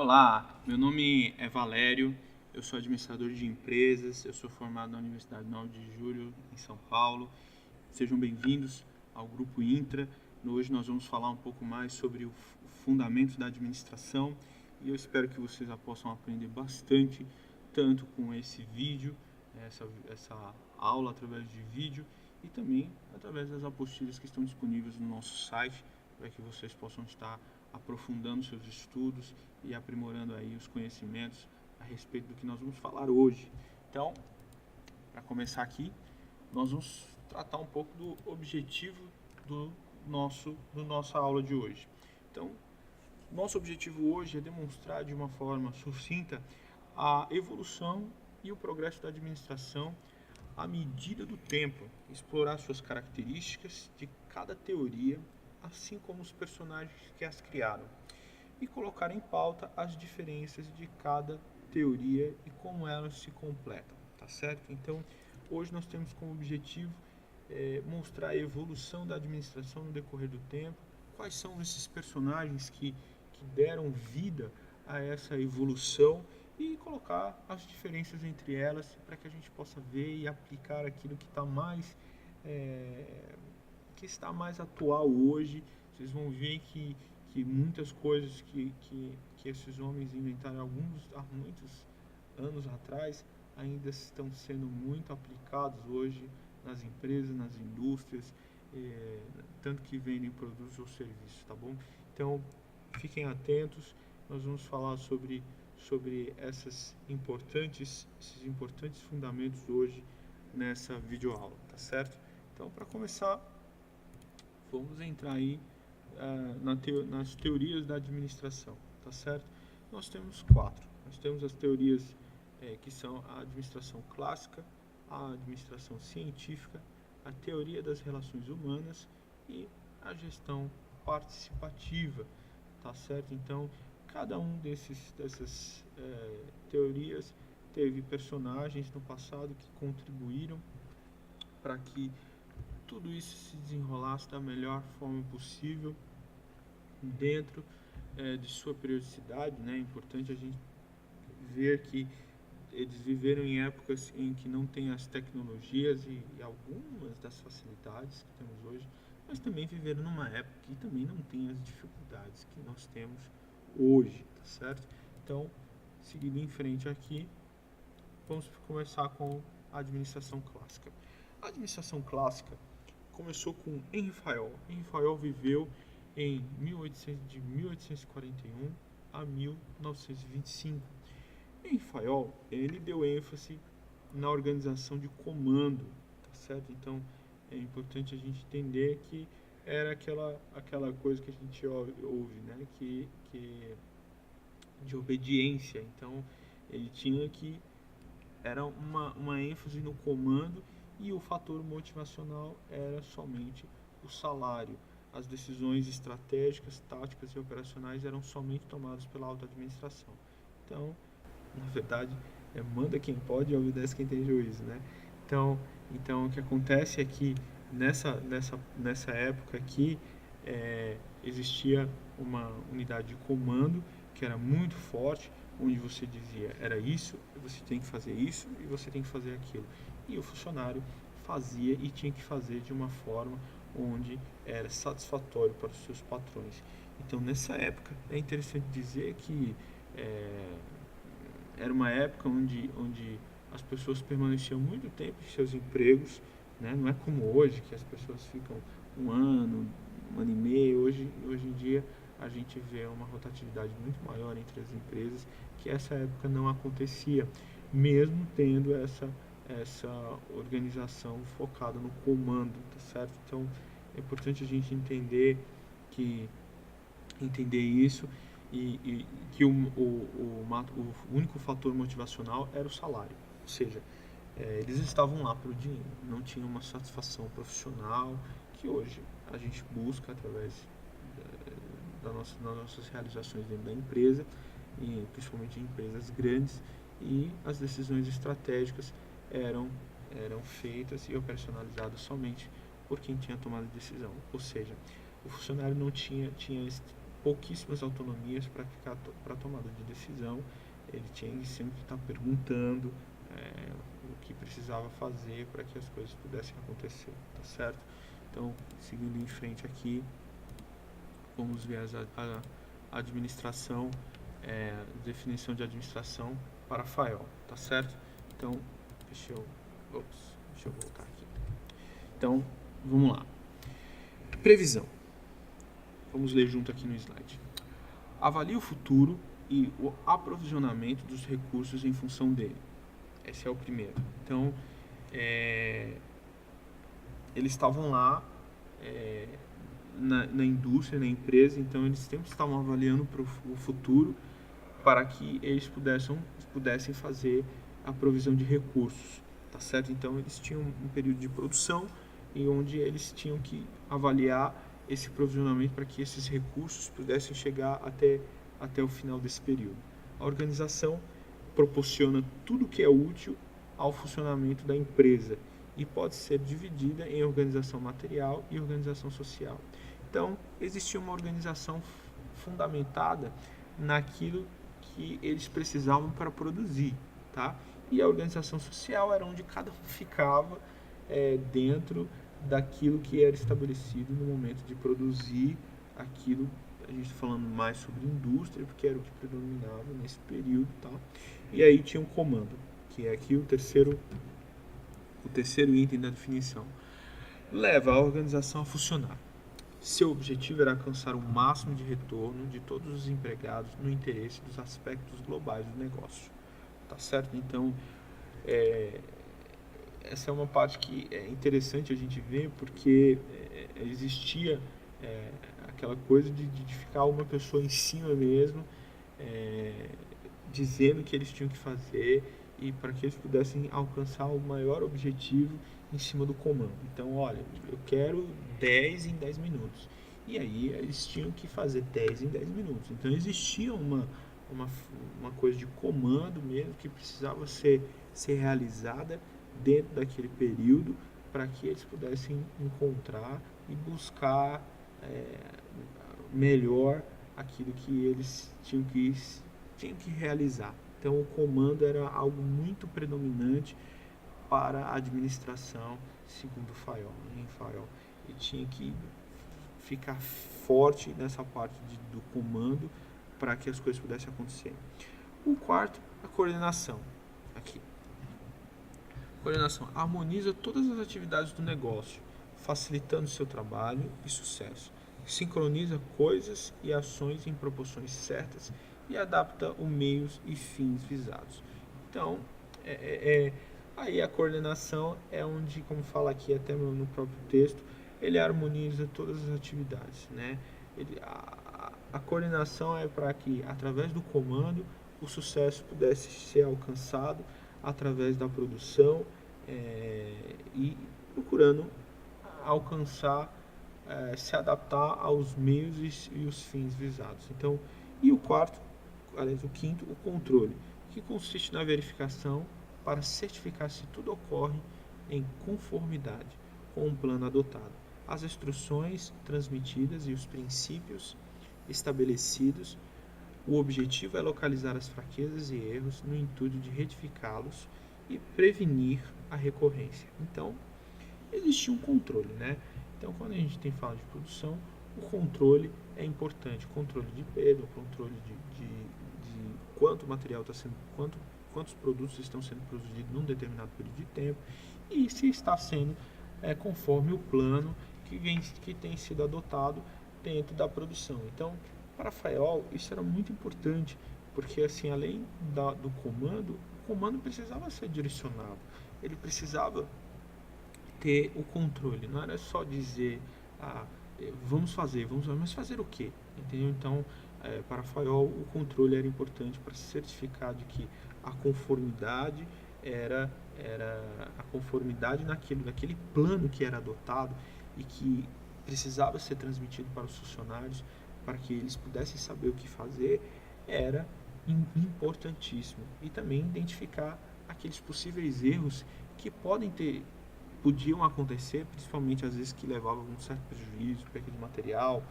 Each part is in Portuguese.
Olá, meu nome é Valério, eu sou administrador de empresas, eu sou formado na Universidade 9 de Julho, em São Paulo. Sejam bem-vindos ao Grupo Intra. Hoje nós vamos falar um pouco mais sobre o fundamento da administração e eu espero que vocês possam aprender bastante, tanto com esse vídeo, essa aula através de vídeo e também através das apostilas que estão disponíveis no nosso site, para que vocês possam estar aprofundando seus estudos e aprimorando aí os conhecimentos a respeito do que nós vamos falar hoje. Então, para começar aqui, nós vamos tratar um pouco do objetivo do nossa aula de hoje. Então, nosso objetivo hoje é demonstrar de uma forma sucinta a evolução e o progresso da administração à medida do tempo, explorar suas características de cada teoria, assim como os personagens que as criaram, e colocar em pauta as diferenças de cada teoria e como elas se completam, tá certo? Então, hoje nós temos como objetivo mostrar a evolução da administração no decorrer do tempo, quais são esses personagens que deram vida a essa evolução e colocar as diferenças entre elas para que a gente possa ver e aplicar aquilo que está mais atual hoje. Vocês vão ver que muitas coisas que esses homens inventaram há muitos anos atrás ainda estão sendo muito aplicados hoje nas empresas, nas indústrias, tanto que vendem produtos ou serviços, tá bom? Então, fiquem atentos, nós vamos falar sobre esses importantes fundamentos hoje nessa videoaula, tá certo? Então, para começar, vamos entrar aí nas teorias da administração, tá certo? Nós temos 4. Nós temos as teorias que são a administração clássica, a administração científica, a teoria das relações humanas e a gestão participativa, tá certo? Então, cada um dessas teorias teve personagens no passado que contribuíram para que tudo isso se desenrolasse da melhor forma possível dentro de sua periodicidade, né? É importante a gente ver que eles viveram em épocas em que não tem as tecnologias e algumas das facilidades que temos hoje, mas também viveram numa época que também não tem as dificuldades que nós temos hoje, tá certo? Então, seguindo em frente aqui, vamos começar com a administração clássica. A administração clássica começou com Henri Fayol. Henri Fayol viveu de 1841 a 1925. Henri Fayol, ele deu ênfase na organização de comando, tá certo? Então, é importante a gente entender que era aquela coisa que a gente ouve, né? Que de obediência. Então, ele tinha era uma ênfase no comando e o fator motivacional era somente o salário. As decisões estratégicas, táticas e operacionais eram somente tomadas pela alta administração. Então, na verdade, manda quem pode e obedece quem tem juízo, né? Então o que acontece é que nessa época aqui existia uma unidade de comando que era muito forte, onde você dizia, era isso, você tem que fazer isso e você tem que fazer aquilo. E o funcionário fazia e tinha que fazer de uma forma onde era satisfatório para os seus patrões. Então, nessa época, é interessante dizer que era uma época onde as pessoas permaneciam muito tempo em seus empregos, né? Não é como hoje, que as pessoas ficam um ano e meio. Hoje em dia, a gente vê uma rotatividade muito maior entre as empresas, que essa época não acontecia, mesmo tendo essa organização focada no comando, tá certo? Então, é importante a gente entender isso e que o único fator motivacional era o salário, ou seja, eles estavam lá para o dinheiro, não tinham uma satisfação profissional que hoje a gente busca através das nossas realizações dentro da empresa, e principalmente em empresas grandes, e as decisões estratégicas eram feitas e operacionalizadas somente por quem tinha tomado a decisão, ou seja, o funcionário não tinha pouquíssimas autonomias para tomada de decisão. Ele tinha que sempre estar perguntando o que precisava fazer para que as coisas pudessem acontecer, tá certo? Então, seguindo em frente aqui, vamos ver a administração, definição de administração para Fayol, tá certo? Então, deixa eu voltar aqui. Então, vamos lá. Previsão. Vamos ler junto aqui no slide. Avalie o futuro e o aprovisionamento dos recursos em função dele. Esse é o primeiro. Então, eles estavam lá na indústria, na empresa, então eles sempre estavam avaliando o futuro para que eles pudessem fazer a provisão de recursos, tá certo? Então, eles tinham um período de produção e onde eles tinham que avaliar esse provisionamento para que esses recursos pudessem chegar até o final desse período. A organização proporciona tudo que é útil ao funcionamento da empresa e pode ser dividida em organização material e organização social. Então, existia uma organização fundamentada naquilo que eles precisavam para produzir, tá? E a organização social era onde cada um ficava dentro daquilo que era estabelecido no momento de produzir aquilo. A gente está falando mais sobre indústria, porque era o que predominava nesse período, tá? E aí tinha um comando, que é aqui o terceiro item da definição. Leva a organização a funcionar. Seu objetivo era alcançar o máximo de retorno de todos os empregados no interesse dos aspectos globais do negócio, tá certo? Então, essa é uma parte que é interessante a gente ver, porque existia aquela coisa de ficar uma pessoa em cima mesmo, dizendo o que eles tinham que fazer e para que eles pudessem alcançar o maior objetivo em cima do comando. Então, olha, eu quero 10 em 10 minutos. E aí eles tinham que fazer 10 em 10 minutos. Então, existia uma coisa de comando mesmo que precisava ser realizada dentro daquele período para que eles pudessem encontrar e buscar melhor aquilo que eles tinham que realizar. Então, o comando era algo muito predominante para a administração, segundo Fayol. E tinha que ficar forte nessa parte do comando para que as coisas pudessem acontecer. O quarto, a coordenação. Aqui. Coordenação harmoniza todas as atividades do negócio, facilitando seu trabalho e sucesso. Sincroniza coisas e ações em proporções certas e adapta os meios e fins visados. Então, aí a coordenação é onde, como fala aqui até no próprio texto, ele harmoniza todas as atividades, né? A coordenação é para que, através do comando, o sucesso pudesse ser alcançado através da produção e procurando alcançar, se adaptar aos meios e os fins visados. Então, e o quinto, o controle, que consiste na verificação para certificar se tudo ocorre em conformidade com o plano adotado, as instruções transmitidas e os princípios estabelecidos. O objetivo é localizar as fraquezas e erros no intuito de retificá-los e prevenir a recorrência. Então, existe um controle, né? Então, quando a gente tem fala de produção, o controle é importante. Controle de perda, controle de quanto material está sendo, quantos produtos estão sendo produzidos num determinado período de tempo e se está sendo conforme o plano que tem sido adotado dentro da produção. Então, para Fayol, isso era muito importante, porque assim, além do comando, o comando precisava ser direcionado, ele precisava ter o controle, não era só dizer, vamos fazer, mas fazer o quê? Entendeu? Então, para Fayol, o controle era importante para se certificar de que a conformidade era a conformidade naquele plano que era adotado e que precisava ser transmitido para os funcionários para que eles pudessem saber o que fazer, era importantíssimo. E também identificar aqueles possíveis erros que podiam acontecer, principalmente às vezes que levavam a um certo prejuízo, perda de material,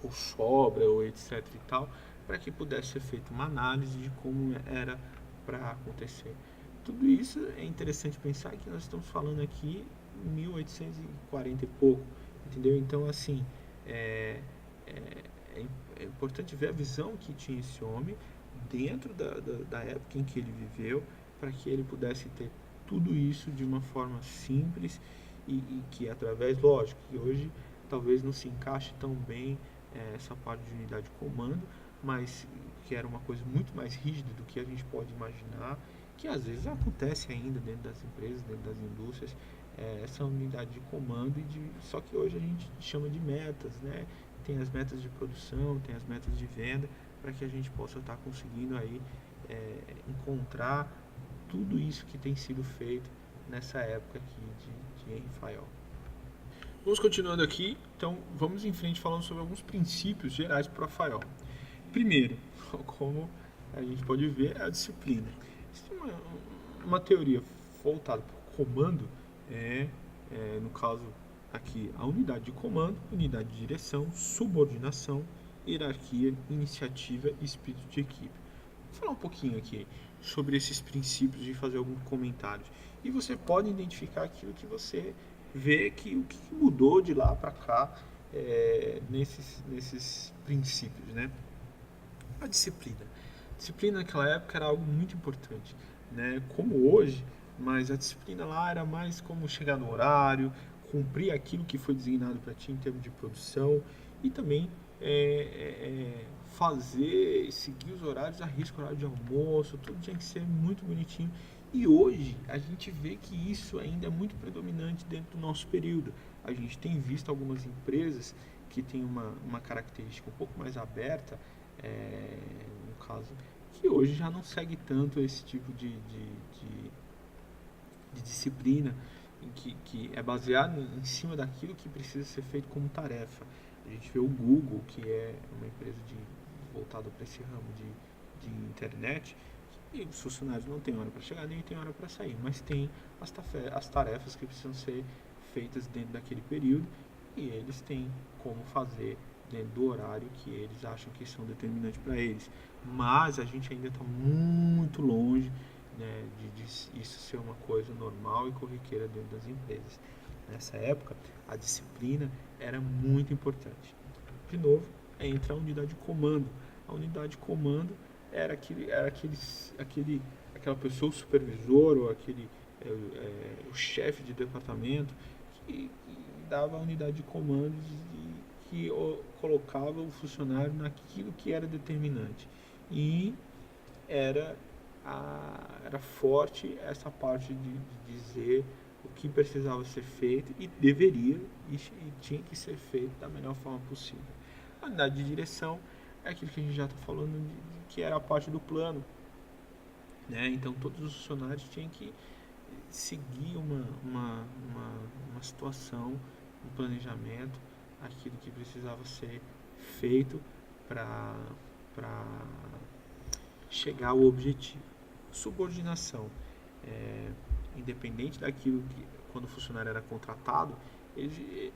ou sobra, ou etc e tal, para que pudesse ser feita uma análise de como era para acontecer. Tudo isso é interessante pensar que nós estamos falando aqui em 1840 e pouco, entendeu? Então, assim, é, é importante ver a visão que tinha esse homem dentro da época em que ele viveu, para que ele pudesse ter tudo isso de uma forma simples e que através, lógico, que hoje talvez não se encaixe tão bem essa parte de unidade de comando, mas que era uma coisa muito mais rígida do que a gente pode imaginar, que às vezes acontece ainda dentro das empresas, dentro das indústrias, essa unidade de comando, só que hoje a gente chama de metas, né? Tem as metas de produção, tem as metas de venda, para que a gente possa estar conseguindo aí encontrar tudo isso que tem sido feito nessa época aqui de Henry Fayol. Vamos continuando aqui, então vamos em frente falando sobre alguns princípios gerais para Fayol. Primeiro, como a gente pode ver, é a disciplina. Existe uma teoria voltada para o comando, no caso aqui, a unidade de comando, unidade de direção, subordinação, hierarquia, iniciativa e espírito de equipe. Vou falar um pouquinho aqui sobre esses princípios e fazer alguns comentários. E você pode identificar aquilo que você vê que o que mudou de lá para cá nesses princípios, né? A disciplina. A disciplina naquela época era algo muito importante, né? Como hoje, mas a disciplina lá era mais como chegar no horário, cumprir aquilo que foi designado para ti em termos de produção e também fazer, seguir os horários, a risco, horário de almoço, tudo tinha que ser muito bonitinho. E hoje a gente vê que isso ainda é muito predominante dentro do nosso período. A gente tem visto algumas empresas que têm uma característica um pouco mais aberta, no caso, que hoje já não segue tanto esse tipo de disciplina, que é baseado em cima daquilo que precisa ser feito como tarefa. A gente vê o Google, que é uma empresa voltada para esse ramo de internet, e os funcionários não têm hora para chegar nem tem hora para sair, mas tem as tarefas que precisam ser feitas dentro daquele período e eles têm como fazer dentro do horário que eles acham que são determinantes para eles. Mas a gente ainda está muito longe, né, de isso ser uma coisa normal e corriqueira dentro das empresas. Nessa época, a disciplina era muito importante. De novo, entra a unidade de comando. A unidade de comando era aquela pessoa, o supervisor ou o chefe de departamento que dava a unidade de comando e que colocava o funcionário naquilo que era determinante. E era forte essa parte de dizer o que precisava ser feito e deveria e tinha que ser feito da melhor forma possível. A unidade de direção é aquilo que a gente já está falando, que era a parte do plano, né? Então todos os funcionários tinham que seguir uma situação, um planejamento, aquilo que precisava ser feito para chegar ao objetivo. Subordinação. Independente daquilo que, quando o funcionário era contratado,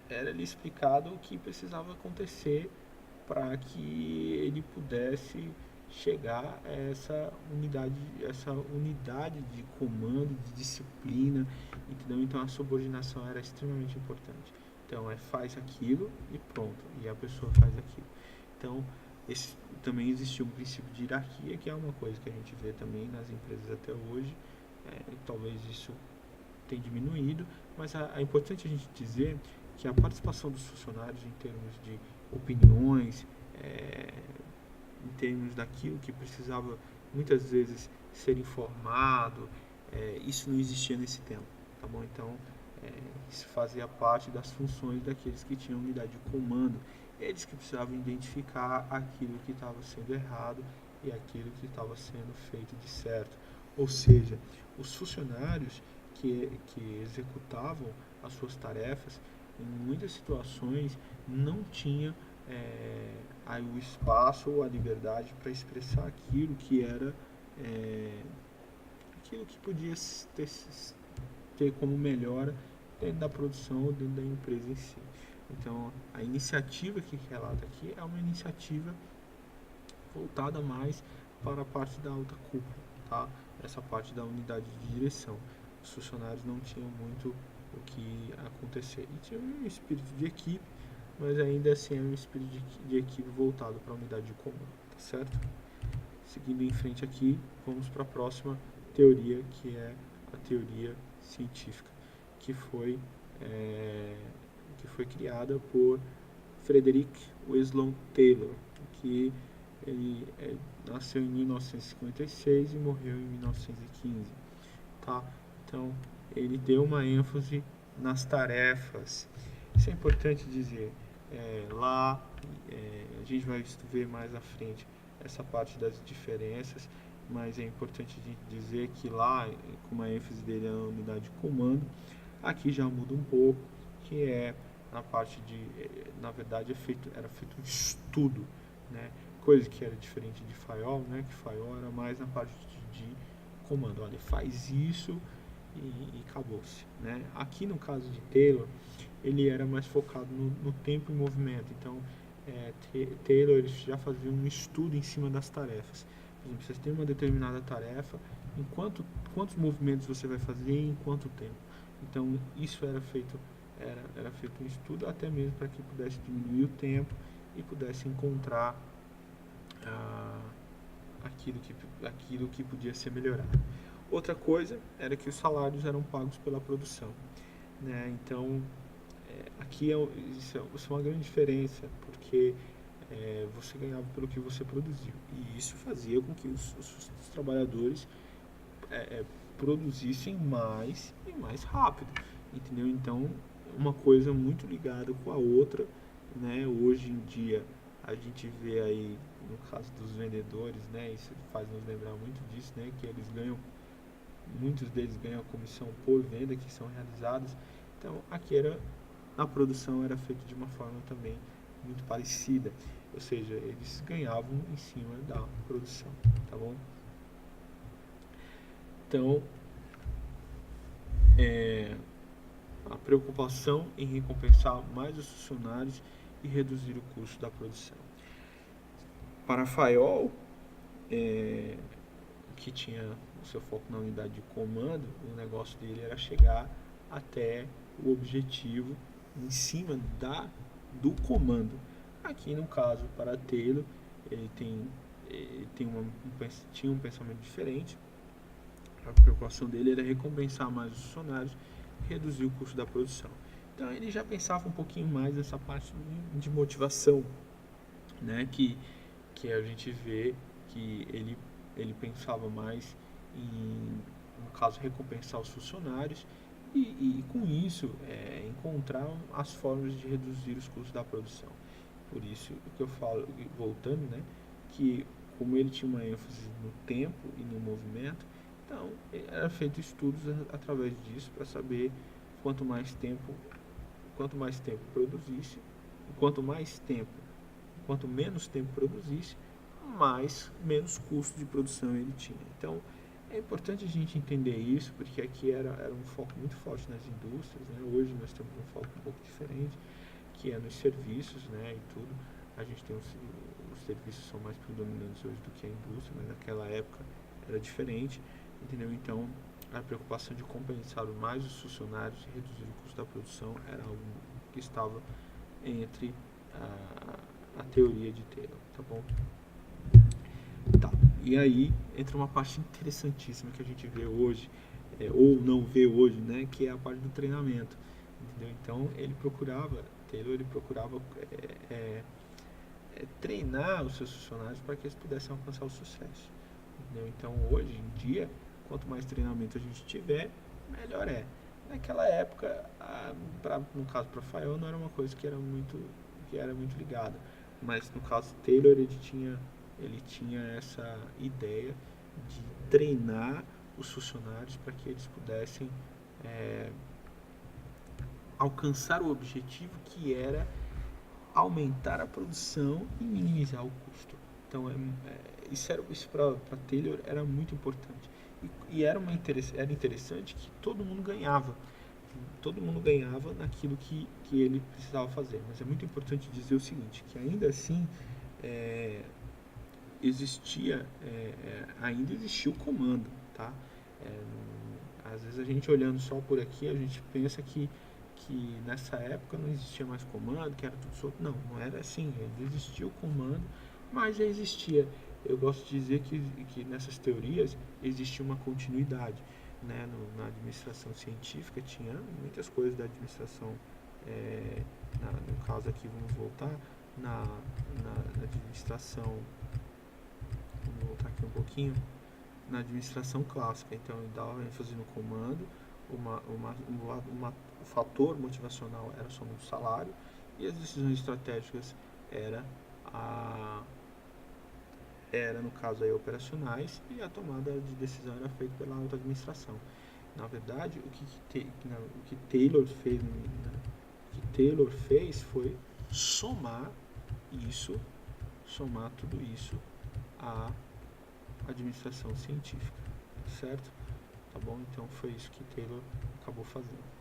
era lhe explicado o que precisava acontecer para que ele pudesse chegar a essa unidade de comando, de disciplina, entendeu? Então a subordinação era extremamente importante. Então faz aquilo e pronto, e a pessoa faz aquilo. Então também existiu um princípio de hierarquia, que é uma coisa que a gente vê também nas empresas até hoje. Talvez isso tenha diminuído, mas é importante a gente dizer que a participação dos funcionários em termos de opiniões, em termos daquilo que precisava muitas vezes ser informado, isso não existia nesse tempo, tá bom? Então, isso fazia parte das funções daqueles que tinham unidade de comando, eles que precisavam identificar aquilo que estava sendo errado e aquilo que estava sendo feito de certo. Ou seja, os funcionários que executavam as suas tarefas, em muitas situações, não tinham aí o espaço ou a liberdade para expressar aquilo que era aquilo que podia ter como melhora dentro da produção ou dentro da empresa em si. Então, a iniciativa que relata aqui é uma iniciativa voltada mais para a parte da alta cúpula, tá? Essa parte da unidade de direção. Os funcionários não tinham muito o que acontecer. E tinha um espírito de equipe, mas ainda assim é um espírito de equipe voltado para a unidade de comando, tá certo? Seguindo em frente aqui, vamos para a próxima teoria, que é a teoria científica, que foi criada por Frederick Winslow Taylor, que ele nasceu em 1956 e morreu em 1915, tá? Então, ele deu uma ênfase nas tarefas. Isso é importante dizer. Lá, a gente vai ver mais à frente essa parte das diferenças, mas é importante dizer que lá, como a ênfase dele é na unidade de comando, aqui já muda um pouco, que é na parte de, na verdade, era feito um estudo, né? Coisa que era diferente de Fayol, né? Que Fayol era mais na parte de comando. Olha, faz isso e acabou-se, né? Aqui no caso de Taylor, ele era mais focado no tempo e movimento. Então, Taylor ele já fazia um estudo em cima das tarefas. Por exemplo, você tem uma determinada tarefa, quantos movimentos você vai fazer e em quanto tempo. Então, isso era feito um estudo até mesmo para que pudesse diminuir o tempo e pudesse encontrar aquilo que podia ser melhorado. Outra coisa era que os salários eram pagos pela produção, né? Então, aqui isso é uma grande diferença, porque você ganhava pelo que você produziu. E isso fazia com que os trabalhadores produzissem mais e mais rápido, entendeu? Então, uma coisa muito ligada com a outra, né? Hoje em dia, a gente vê aí, no caso dos vendedores, né? Isso faz nos lembrar muito disso, né? Que muitos deles ganham a comissão por venda que são realizadas. Então, aqui a produção era feita de uma forma também muito parecida, ou seja, eles ganhavam em cima da produção, tá bom? Então, a preocupação em recompensar mais os funcionários e reduzir o custo da produção. Para Fayol, que tinha o seu foco na unidade de comando, o negócio dele era chegar até o objetivo em cima do comando. Aqui no caso, para Taylor, ele tinha um pensamento diferente. A preocupação dele era recompensar mais os funcionários e reduzir o custo da produção. Então ele já pensava um pouquinho mais nessa parte de motivação, né? Que a gente vê que ele pensava mais em, no caso, recompensar os funcionários e com isso encontrar as formas de reduzir os custos da produção. Por isso que eu falo, voltando, né, que como ele tinha uma ênfase no tempo e no movimento, então era feito estudos através disso para saber quanto mais tempo produzisse, quanto menos tempo produzisse, menos custo de produção ele tinha. Então, é importante a gente entender isso, porque aqui era um foco muito forte nas indústrias, né? Hoje nós temos um foco um pouco diferente, que é nos serviços, né? E tudo. A gente tem os serviços são mais predominantes hoje do que a indústria, mas naquela época era diferente, entendeu? Então, a preocupação de compensar mais os funcionários e reduzir o custo da produção era algo que estava entre a teoria de Taylor, tá bom? Tá. E aí entra uma parte interessantíssima que a gente vê hoje, ou não vê hoje, né, que é a parte do treinamento, entendeu? Então Taylor procurava treinar os seus funcionários para que eles pudessem alcançar o sucesso, entendeu? Então hoje em dia, quanto mais treinamento a gente tiver, melhor é. Naquela época, no caso para Fayol, não era uma coisa que era muito ligada, mas no caso Taylor ele tinha essa ideia de treinar os funcionários para que eles pudessem alcançar o objetivo, que era aumentar a produção e minimizar o custo. Então, isso para Taylor era muito importante. E era interessante que todo mundo ganhava. todo mundo ganhava naquilo que ele precisava fazer. Mas é muito importante dizer o seguinte, que ainda assim ainda existia o comando, tá? Às vezes a gente olhando só por aqui, a gente pensa que nessa época não existia mais comando, que era tudo solto. Não, não era assim, ainda existia o comando, mas já existia. Eu gosto de dizer que nessas teorias existia uma continuidade, né? Na administração científica tinha muitas coisas da administração, no caso aqui vamos voltar, na administração, vamos voltar aqui um pouquinho, na administração clássica. Então ele dava ênfase no comando, o fator motivacional era somente o salário, e as decisões estratégicas era no caso aí operacionais, e a tomada de decisão era feita pela alta administração. Na verdade, o que Taylor fez foi somar tudo isso à administração científica, certo? Tá bom? Então foi isso que Taylor acabou fazendo.